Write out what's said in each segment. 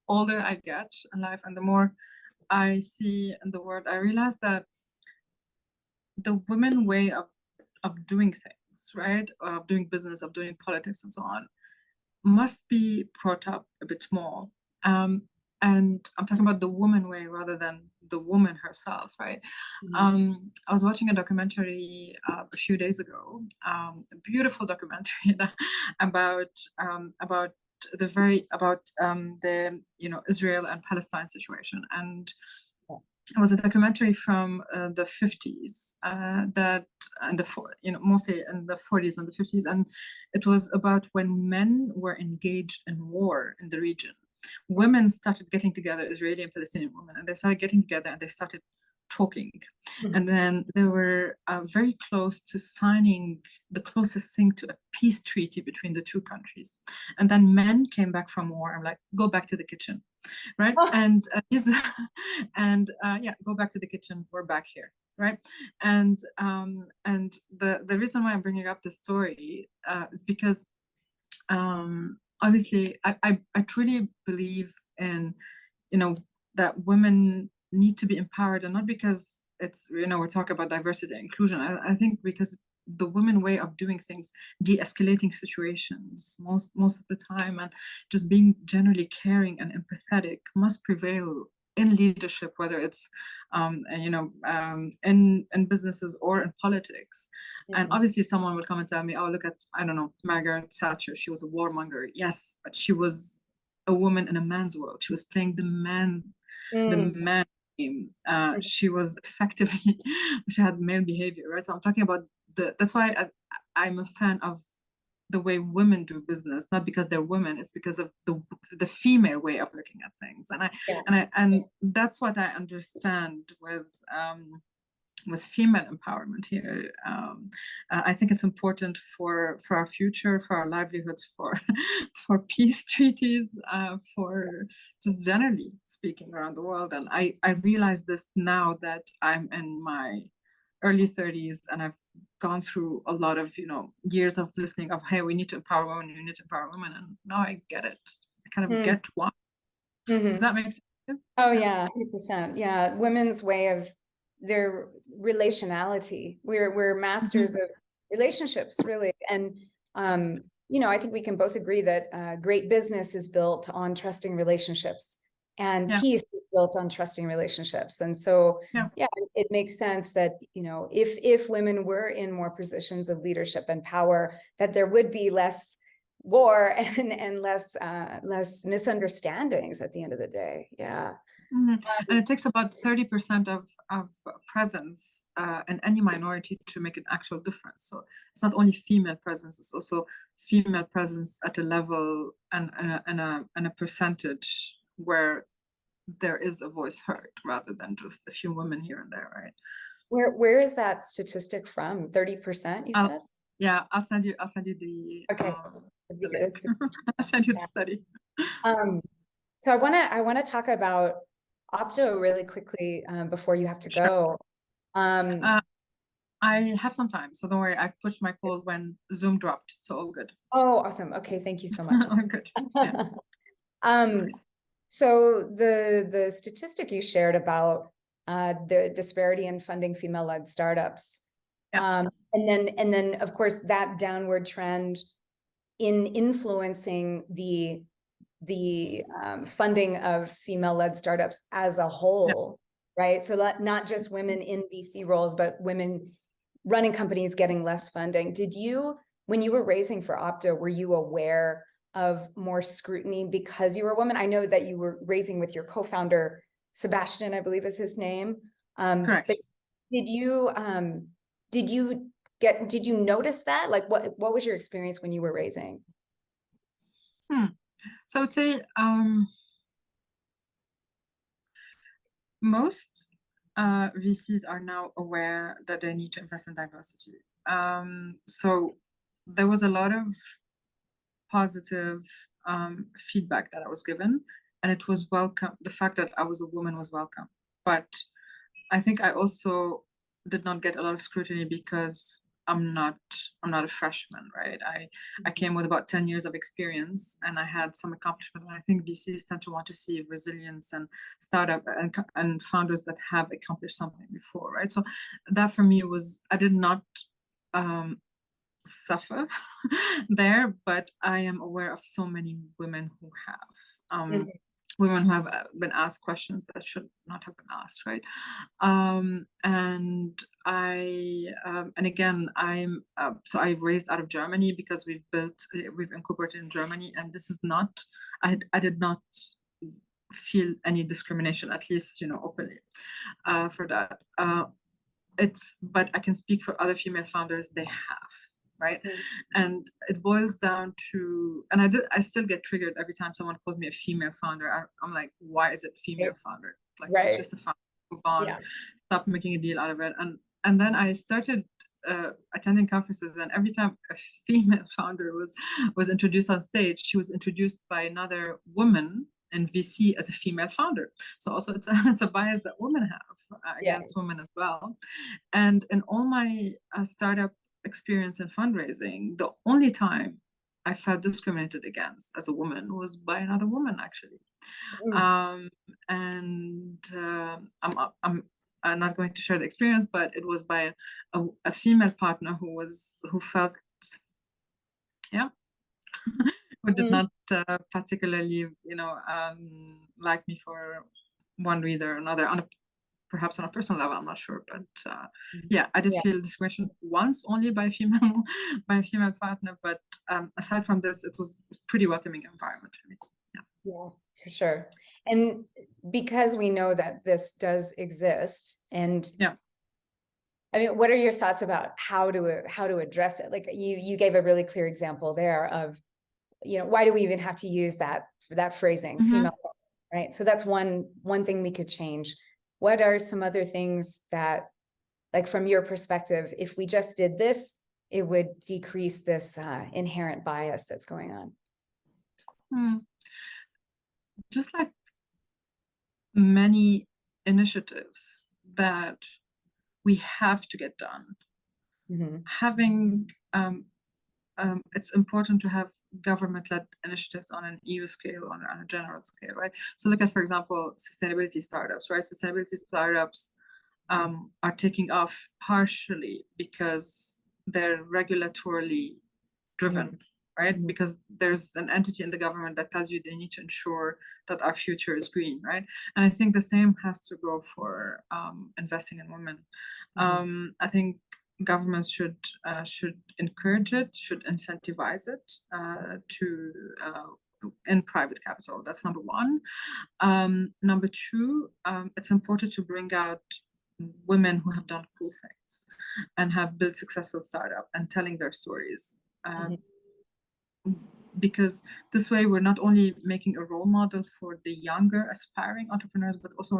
older I get in life and the more I see in the world, I realize that the women way of doing things, right, of doing business, of doing politics and so on, must be brought up a bit more. Um, and I'm talking about the woman way rather than the woman herself, right? I was watching a documentary a few days ago, a beautiful documentary about the Israel and Palestine situation, and it was a documentary from the 50s that and mostly in the 40s and the 50s, and it was about when men were engaged in war in the region. Women started getting together, Israeli and Palestinian women, and they started getting together and they started talking. And then they were very close to signing the closest thing to a peace treaty between the two countries. And then men came back from war and like, go back to the kitchen, right? And yeah, go back to the kitchen. We're back here, right? And the reason why I'm bringing up this story is because obviously I truly believe in that women need to be empowered, and not because it's we're talking about diversity and inclusion. I think because the women way of doing things, de-escalating situations most of the time, and just being generally caring and empathetic must prevail in leadership, whether it's in businesses or in politics. And obviously someone will come and tell me, oh, look at, I don't know, Margaret Thatcher, she was a warmonger. Yes, but she was a woman in a man's world. She was playing the man game. She was effectively she had male behavior, right? So I'm talking about that's why I'm a fan of the way women do business, not because they're women, it's because of the female way of looking at things. And that's what I understand with female empowerment here. I think it's important for our future, for our livelihoods, for peace treaties, for just generally speaking around the world. And I realize this now that I'm in my early 30s and I've gone through a lot of years of listening of, hey, we need to empower women, we need to empower women, and now I get it. I kind of get why. Does that make sense? Oh yeah, 100%. Yeah, women's way of their relationality. We're masters of relationships, really. And I think we can both agree that great business is built on trusting relationships, and peace is built on trusting relationships. And so it makes sense that if women were in more positions of leadership and power, that there would be less war and less misunderstandings at the end of the day. And it takes about 30% of presence in any minority to make an actual difference. So it's not only female presence, it's also female presence at a level and a percentage where there is a voice heard, rather than just a few women here and there, right? Where is that statistic from? 30%, you said? Yeah, I'll send you the link. I'll send you the study. So I wanna talk about OPTO really quickly before you have to go. I have some time, so don't worry. I've pushed my call when Zoom dropped, so all good. Oh, awesome. Okay, thank you so much. All good. Yeah. So the statistic you shared about the disparity in funding female-led startups, and then of course that downward trend in influencing the funding of female-led startups as a whole, right? So not just women in VC roles, but women running companies getting less funding. When you were raising for OPTO, were you aware of more scrutiny because you were a woman? I know that you were raising with your co-founder, Sebastian, I believe is his name. Correct. Did you notice that? Like what was your experience when you were raising? So I would say most VCs are now aware that they need to invest in diversity. So there was a lot of positive feedback that I was given, and it was welcome. The fact that I was a woman was welcome. But I think I also did not get a lot of scrutiny because I'm not a freshman, right? I came with about 10 years of experience, and I had some accomplishment. And I think VCs tend to want to see resilience and startup and founders that have accomplished something before, right? So that for me was, I did not suffer there, but I am aware of so many women who have. Women who have been asked questions that should not have been asked, right? And again, so I raised out of Germany because we've incorporated in Germany, and this is not, I did not feel any discrimination, at least, openly, for that. But I can speak for other female founders, they have. Right. And it boils down to, and I still get triggered every time someone calls me a female founder. I'm like, why is it female founder? Like, it's just a founder. Move on, stop making a deal out of it. And then I started attending conferences, and every time a female founder was introduced on stage, she was introduced by another woman in VC as a female founder. So also it's a bias that women have against women as well. And in all my startup experience in fundraising, the only time I felt discriminated against as a woman was by another woman, actually. I'm not going to share the experience, but it was by a female partner who felt, who did not particularly, like me for one reason or another, perhaps on a personal level, I'm not sure, but I did feel discrimination once, only by a female partner, but aside from this, it was a pretty welcoming environment for me. Yeah, for sure. And because we know that this does exist, and I mean, what are your thoughts about how to address it? Like you gave a really clear example there of, why do we even have to use that phrasing, female, right? So that's one thing we could change. What are some other things that, like, from your perspective, if we just did this, it would decrease this inherent bias that's going on? Just like many initiatives that we have to get done, having it's important to have government-led initiatives on an EU scale, on a general scale, right? So look at, for example, sustainability startups, right? Sustainability startups are taking off partially because they're regulatorily driven, right? Because there's an entity in the government that tells you they need to ensure that our future is green, right? And I think the same has to go for investing in women. I think governments should encourage it, should incentivize it in private capital. That's number one. Number two, it's important to bring out women who have done cool things and have built successful startup and telling their stories. Because this way we're not only making a role model for the younger aspiring entrepreneurs, but also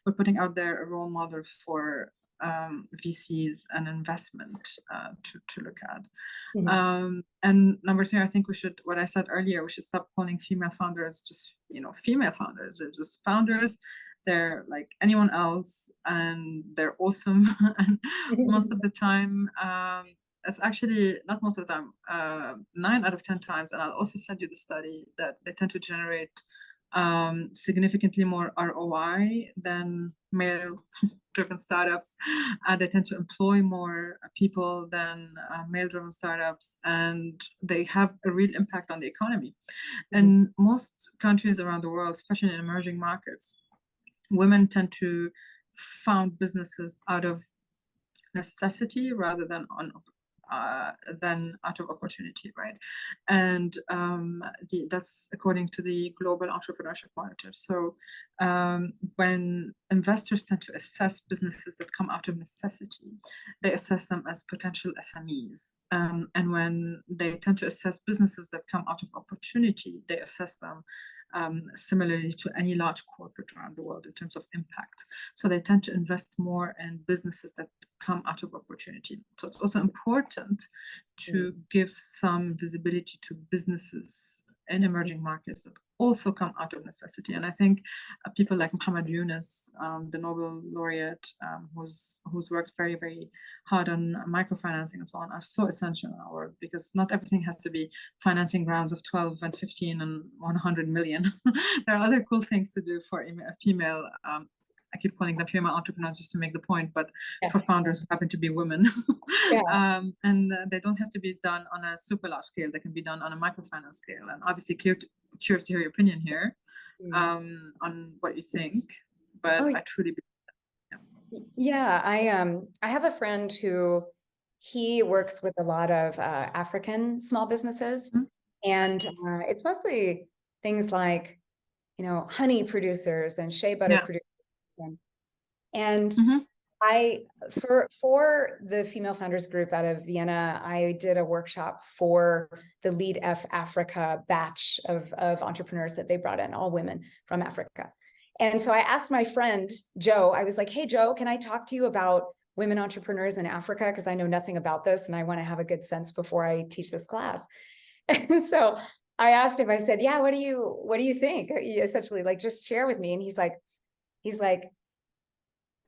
we're putting out there a role model for VCs and investment to look at. And number three, I think what I said earlier, we should stop calling female founders just, female founders. They're just founders. They're like anyone else, and they're awesome. And most of the time, it's actually not most of the time, 9 out of 10 times, and I'll also send you the study, that they tend to generate significantly more ROI than male-driven startups. They tend to employ more people than male-driven startups, and they have a real impact on the economy. In most countries around the world, especially in emerging markets, women tend to found businesses out of necessity rather than out of opportunity, right? And that's according to the Global Entrepreneurship Monitor. So when investors tend to assess businesses that come out of necessity, they assess them as potential SMEs. And when they tend to assess businesses that come out of opportunity, they assess them similarly to any large corporate around the world in terms of impact. So they tend to invest more in businesses that come out of opportunity. So it's also important to give some visibility to businesses in emerging markets that also come out of necessity. And I think people like Muhammad Yunus, the Nobel laureate, who's worked very, very hard on microfinancing and so on, are so essential in our world, because not everything has to be financing rounds of 12 and 15 and 100 million. There are other cool things to do for a female, I keep calling them female entrepreneurs just to make the point, but for founders who happen to be women. And they don't have to be done on a super large scale. They can be done on a microfinance scale. And obviously curious to hear your opinion here on what you think, but I truly believe I have a friend who he works with a lot of African small businesses, and it's mostly things like, you know, honey producers and shea butter producers. And I, for the female founders group out of Vienna, I did a workshop for the Lead F Africa batch of entrepreneurs that they brought in, all women from Africa. And so I asked my friend, Joe, I was like, hey, Joe, can I talk to you about women entrepreneurs in Africa? Because I know nothing about this and I want to have a good sense before I teach this class. And so I asked him, I said, yeah, what do you think? Essentially, like, just share with me. And he's like,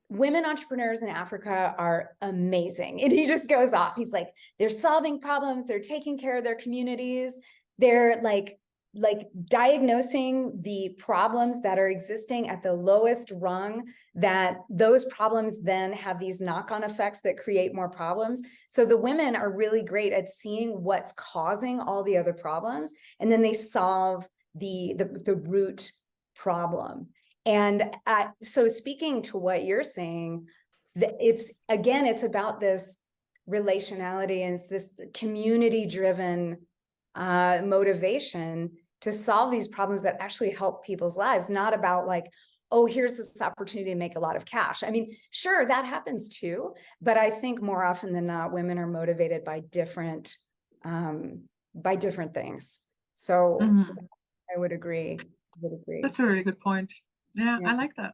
women entrepreneurs in Africa are amazing. And he just goes off. He's like, they're solving problems. They're taking care of their communities. They're like diagnosing the problems that are existing at the lowest rung, that those problems then have these knock-on effects that create more problems. So the women are really great at seeing what's causing all the other problems, and then they solve the root problem. And so speaking to what you're saying, it's about this relationality, and it's this community-driven motivation to solve these problems that actually help people's lives, not about like, oh, here's this opportunity to make a lot of cash. I mean, sure, that happens too, but I think more often than not, women are motivated by different things. So I would agree. That's a really good point. Yeah, I like that.